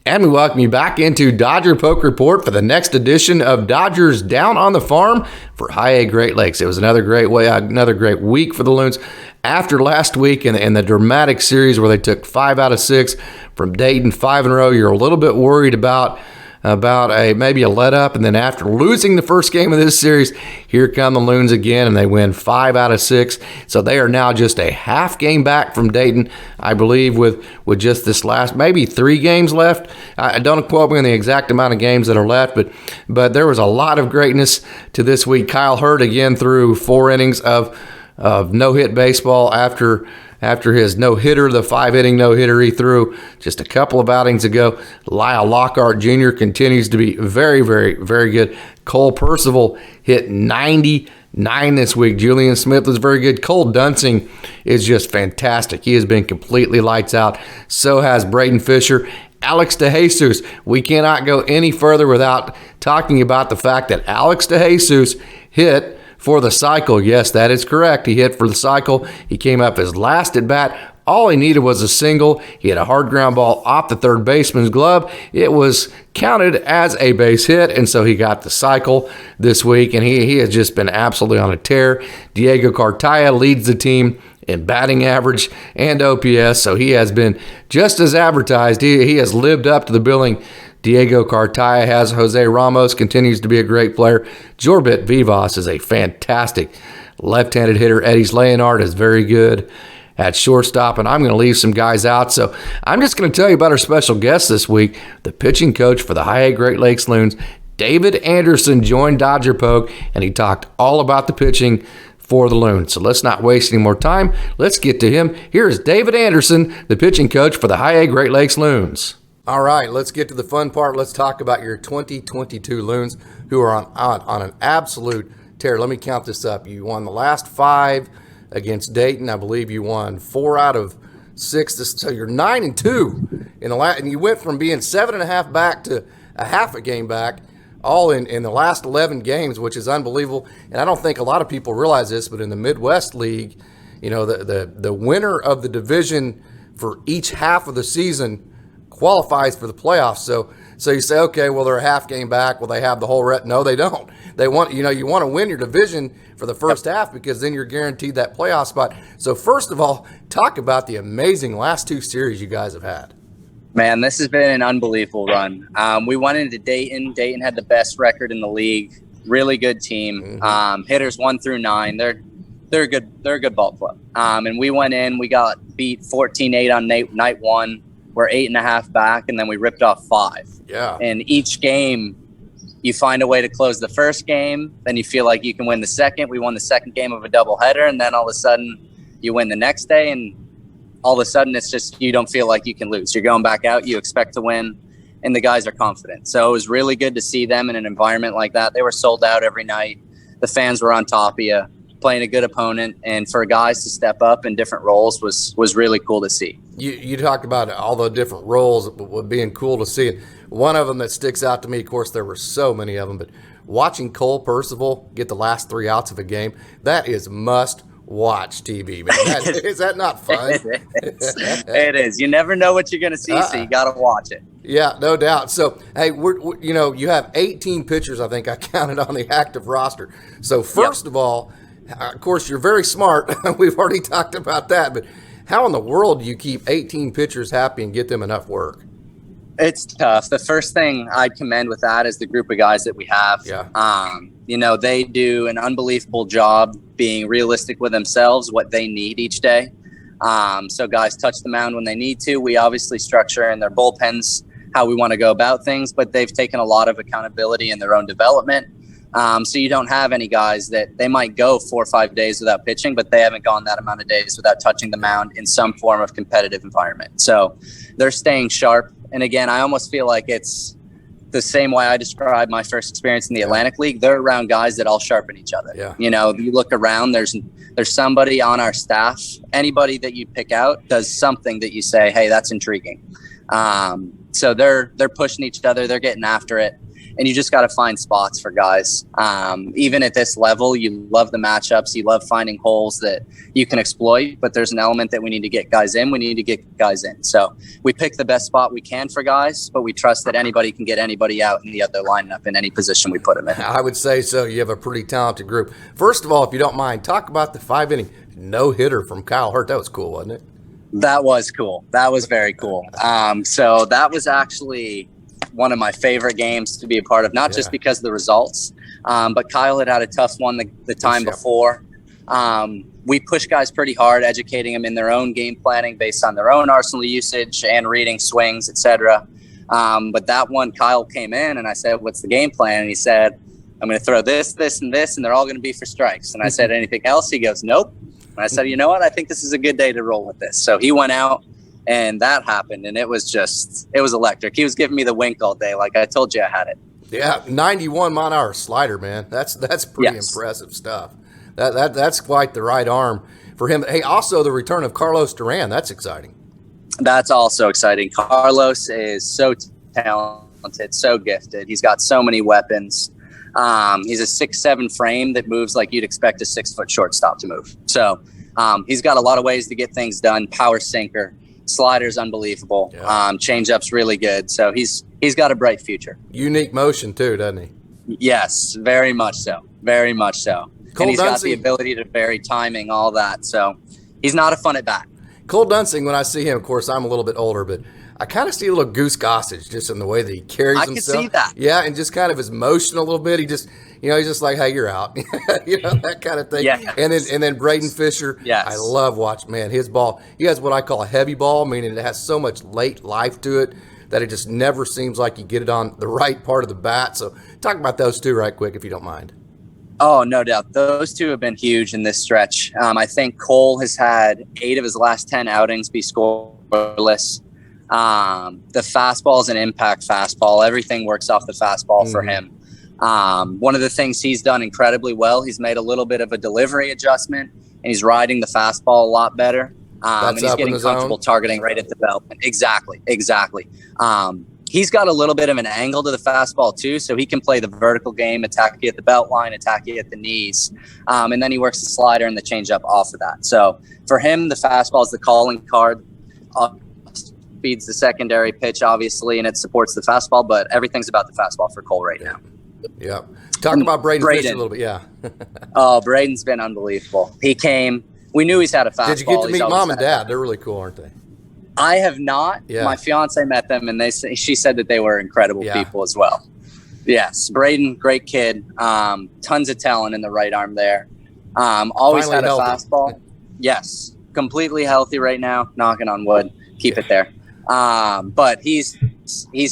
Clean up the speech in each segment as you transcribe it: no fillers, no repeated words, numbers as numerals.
And we welcome you back into Dodger Poke Report for the next edition of Dodgers Down on the Farm for High A Great Lakes. It was another great week for the Loons after last week in the dramatic series where they took 5 out of 6 from Dayton, 5 in a row. You're a little bit worried about maybe a let up, and then after losing the first game of this series, here come the Loons again, and they win 5 out of 6. So they are now just a half game back from Dayton, I believe, with just this last maybe 3 games left. I don't quote me on the exact amount of games that are left, but there was a lot of greatness to this week. Kyle Hurd again threw 4 innings of no-hit baseball after his no-hitter, the 5-inning no-hitter he threw just a couple of outings ago. Lyle Lockhart Jr. continues to be very, very, very good. Cole Percival hit 99 this week. Julian Smith was very good. Cole Dunsing is just fantastic. He has been completely lights out. So has Braden Fisher. Alex DeJesus. We cannot go any further without talking about the fact that Alex DeJesus hit for the cycle. Yes, that is correct. He hit for the cycle. He came up his last at bat. All he needed was a single. He had a hard ground ball off the third baseman's glove. It was counted as a base hit, and so he got the cycle this week, and he has just been absolutely on a tear. Diego Cartaya leads the team in batting average and OPS, so he has been just as advertised. He has lived up to the billing Diego Cartaya has. Jose Ramos continues to be a great player. Jorbit Vivas is a fantastic left-handed hitter. Eddie Leonard is very good at shortstop, and I'm going to leave some guys out. So I'm just going to tell you about our special guest this week, the pitching coach for the High A Great Lakes Loons. David Anderson joined Dodger Poke, and he talked all about the pitching for the Loons. So let's not waste any more time. Let's get to him. Here is David Anderson, the pitching coach for the High A Great Lakes Loons. All right, let's get to the fun part. Let's talk about your 2022 Loons, who are on an absolute tear. Let me count this up. You won the last 5 against Dayton. I believe you won 4 out of 6. So you're 9-2 in the last, and you went from being 7.5 back to a half a game back, all in the last 11 games, which is unbelievable. And I don't think a lot of people realize this, but in the Midwest League, you know, the winner of the division for each half of the season qualifies for the playoffs. So you say, okay, well, they're a half game back. Well, they have the whole No, they don't. They want, you want to win your division for the first half, because then you're guaranteed that playoff spot. So first of all, talk about the amazing last 2 series you guys have had. Man, this has been an unbelievable run. We went into Dayton. Dayton had the best record in the league. Really good team. Mm-hmm. Hitters 1 through 9. They're a good ball club. And we went in. We got beat 14-8 on night 1. We're 8.5 back, and then we ripped off 5. Yeah. And each game, you find a way to close the first game. Then you feel like you can win the second. We won the second game of a doubleheader, and then all of a sudden you win the next day, and all of a sudden it's just you don't feel like you can lose. You're going back out. You expect to win, and the guys are confident. So it was really good to see them in an environment like that. They were sold out every night. The fans were on top of you, playing a good opponent, and for guys to step up in different roles was really cool to see. You talked about all the different roles being cool to see. One of them that sticks out to me, of course, there were so many of them, but watching Cole Percival get the last 3 outs of a game, that is must-watch TV, man. Is that not fun? It is. You never know what you're going to see, so you got to watch it. Yeah, no doubt. So, hey, you have 18 pitchers, I think I counted, on the active roster. So, first of all, of course, you're very smart. We've already talked about that, but how in the world do you keep 18 pitchers happy and get them enough work? It's tough. The first thing I'd commend with that is the group of guys that we have. Yeah. They do an unbelievable job being realistic with themselves, what they need each day. So guys touch the mound when they need to. We obviously structure in their bullpens how we want to go about things, but they've taken a lot of accountability in their own development. So you don't have any guys that they might go 4 or 5 days without pitching, but they haven't gone that amount of days without touching the mound in some form of competitive environment. So they're staying sharp. And again, I almost feel like it's the same way I described my first experience in the Atlantic League. They're around guys that all sharpen each other. Yeah. If you look around, there's somebody on our staff, anybody that you pick out does something that you say, hey, that's intriguing. So they're pushing each other. They're getting after it. and you just got to find spots for guys. Even at this level, you love the matchups, you love finding holes that you can exploit, but there's an element that we need to get guys in. We need to get guys in. So we pick the best spot we can for guys, but we trust that anybody can get anybody out in the other lineup in any position we put them in. I would say so. You have a pretty talented group. First of all, if you don't mind, talk about the 5-inning no-hitter from Kyle Hurt. That was cool, wasn't it? That was cool. That was very cool. So that was actually one of my favorite games to be a part of, not just because of the results, but Kyle had a tough one the time before. We push guys pretty hard, educating them in their own game planning based on their own arsenal usage and reading swings, etc. But that one, Kyle came in and I said, "What's the game plan?" And he said, "I'm going to throw this, this, and this, and they're all going to be for strikes." And I said, "Anything else?" He goes, "Nope." And I said, "You know what? I think this is a good day to roll with this." So he went out and that happened. And it was electric. He was giving me the wink all day. Like I told you I had it. Yeah. 91 mile an hour slider, man. That's pretty impressive stuff. That's quite the right arm for him. Hey, also the return of Carlos Duran. That's exciting. That's also exciting. Carlos is so talented, so gifted. He's got so many weapons. He's a 6'7" frame that moves like you'd expect a 6-foot shortstop to move. So he's got a lot of ways to get things done. Power sinker, slider's unbelievable. Changeup's really good. So he's got a bright future. Unique motion too, doesn't he? Yes, very much so. Very much so. Cole and he's Dunsing got the ability to vary timing, all that. So he's not a fun at bat. Cole Dunsing, when I see him, of course, I'm a little bit older, but I kind of see a little Goose Gossage just in the way that he carries himself. I can see that. Yeah, and just kind of his motion a little bit. He just, he's just like, "Hey, you're out," that kind of thing. Yeah. And then Braden Fisher. Yes. I love watching, man, his ball. He has what I call a heavy ball, meaning it has so much late life to it that it just never seems like you get it on the right part of the bat. So talk about those two right quick, if you don't mind. Oh, no doubt. Those two have been huge in this stretch. I think Cole has had 8 of his last 10 outings be scoreless. The fastball is an impact fastball. Everything works off the fastball for him. One of the things he's done incredibly well, he's made a little bit of a delivery adjustment, and he's riding the fastball a lot better. And he's getting comfortable targeting right at the belt. Exactly. He's got a little bit of an angle to the fastball too, so he can play the vertical game, attack you at the belt line, attack you at the knees, and then he works the slider and the changeup off of that. So for him, the fastball is the calling card. Speed's the secondary pitch, obviously, and it supports the fastball, but everything's about the fastball for Cole right now. Yeah. Talk about Braden Fisher a little bit, yeah. Oh, Braden's been unbelievable. He came. We knew he's had a fastball. Did you get to meet Mom and Dad? They're really cool, aren't they? I have not. Yeah. My fiance met them, and she said that they were incredible people as well. Yes, Braden, great kid. Tons of talent in the right arm there. Always Finally had a healthy. fastball. Yes, completely healthy right now. Knocking on wood. Keep it there. But he's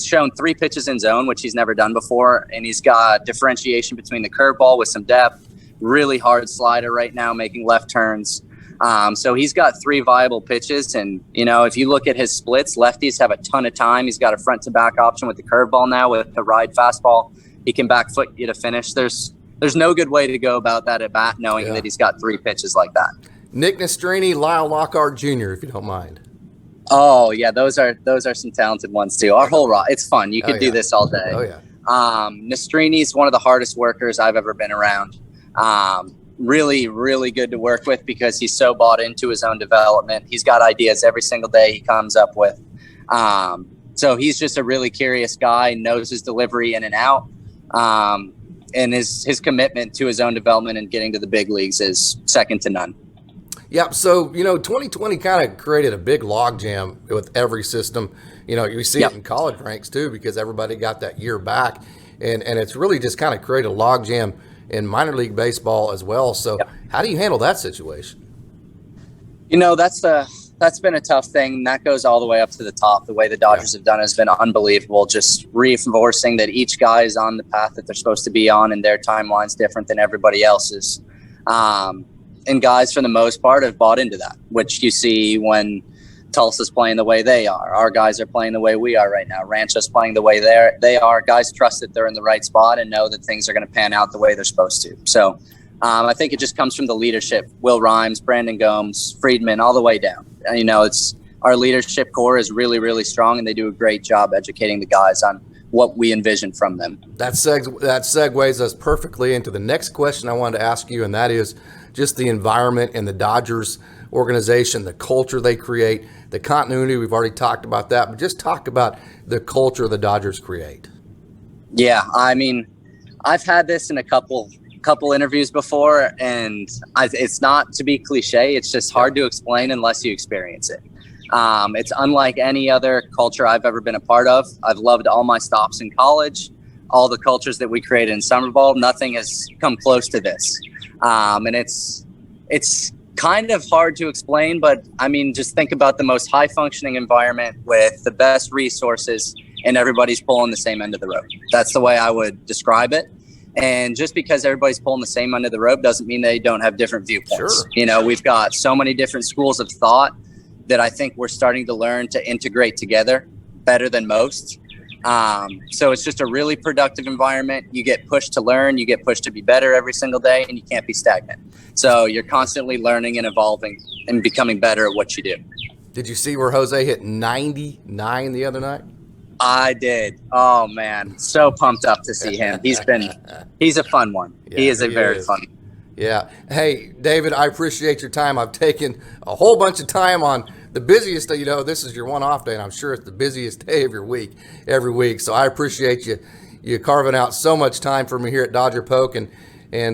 shown 3 pitches in zone, which he's never done before, and he's got differentiation between the curveball with some depth. Really hard slider right now, making left turns. So he's got 3 viable pitches, and if you look at his splits, lefties have a ton of time. He's got a front to back option with the curveball now with the ride fastball. He can back foot you to finish. There's no good way to go about that at bat, knowing that he's got 3 pitches like that. Nick Nastrini, Lyle Lockhart Jr., if you don't mind. Oh yeah, those are some talented ones too. Our whole it's fun. You could do this all day. Oh yeah. Nastrini's one of the hardest workers I've ever been around. Really, really good to work with because he's so bought into his own development. He's got ideas every single day he comes up with. So he's just a really curious guy, knows his delivery in and out. And his commitment to his own development and getting to the big leagues is second to none. Yeah, so, 2020 kind of created a big logjam with every system. You see it in college ranks too because everybody got that year back. And it's really just kind of created a logjam in minor league baseball as well. So how do you handle that situation? That's been a tough thing. That goes all the way up to the top. The way the Dodgers have done has been unbelievable. Just reinforcing that each guy is on the path that they're supposed to be on and their timeline's different than everybody else's. And guys, for the most part, have bought into that, which you see when Tulsa's playing the way they are. Our guys are playing the way we are right now. Rancho's playing the way they are. Guys trust that they're in the right spot and know that things are going to pan out the way they're supposed to. So I think it just comes from the leadership. Will Rhymes, Brandon Gomes, Friedman, all the way down. It's our leadership core is really, really strong, and they do a great job educating the guys on what we envision from them. That segues us perfectly into the next question I wanted to ask you, and that is just the environment in the Dodgers organization, the culture they create, the continuity. We've already talked about that, but just talk about the culture the Dodgers create. Yeah, I mean, I've had this in a couple interviews before, and it's not to be cliche. It's just hard to explain unless you experience it. It's unlike any other culture I've ever been a part of. I've loved all my stops in college, all the cultures that we created in summer ball. Nothing has come close to this. And it's kind of hard to explain, but I mean, just think about the most high functioning environment with the best resources, and everybody's pulling the same end of the rope. That's the way I would describe it. And just because everybody's pulling the same end of the rope doesn't mean they don't have different viewpoints. Sure. We've got so many different schools of thought that I think we're starting to learn to integrate together better than most. So it's just a really productive environment. You get pushed to learn, you get pushed to be better every single day, and you can't be stagnant. So you're constantly learning and evolving and becoming better at what you do. Did you see where Jose hit 99 the other night? I did. Oh man, so pumped up to see him. He's a fun one. Yeah, he is a very fun. Yeah. Hey, David, I appreciate your time. I've taken a whole bunch of time on the busiest day. This is your one off day, and I'm sure it's the busiest day of your week every week. So I appreciate you carving out so much time for me here at Dodger Poke, and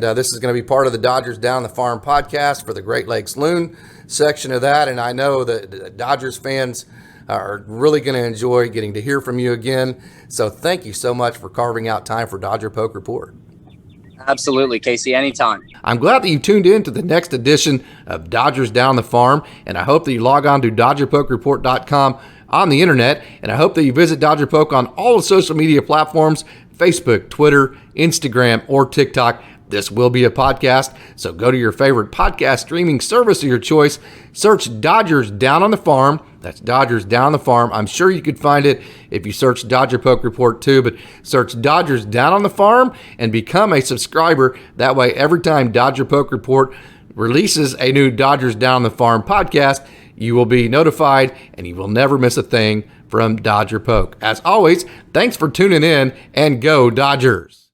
this is going to be part of the Dodgers Down the Farm podcast for the Great Lakes Loon section of that. And I know that Dodgers fans are really going to enjoy getting to hear from you again. So thank you so much for carving out time for Dodger Poke Report. Absolutely, Casey, anytime. I'm glad that you tuned in to the next edition of Dodgers Down the Farm, and I hope that you log on to DodgerPokeReport.com on the internet, and I hope that you visit Dodger Poke on all the social media platforms, Facebook, Twitter, Instagram, or TikTok. This will be a podcast, so go to your favorite podcast streaming service of your choice, search Dodgers Down on the Farm. That's Dodgers Down the Farm. I'm sure you could find it if you search Dodger Poke Report too, but search Dodgers Down on the Farm and become a subscriber. That way, every time Dodger Poke Report releases a new Dodgers Down the Farm podcast, you will be notified and you will never miss a thing from Dodger Poke. As always, thanks for tuning in, and go Dodgers.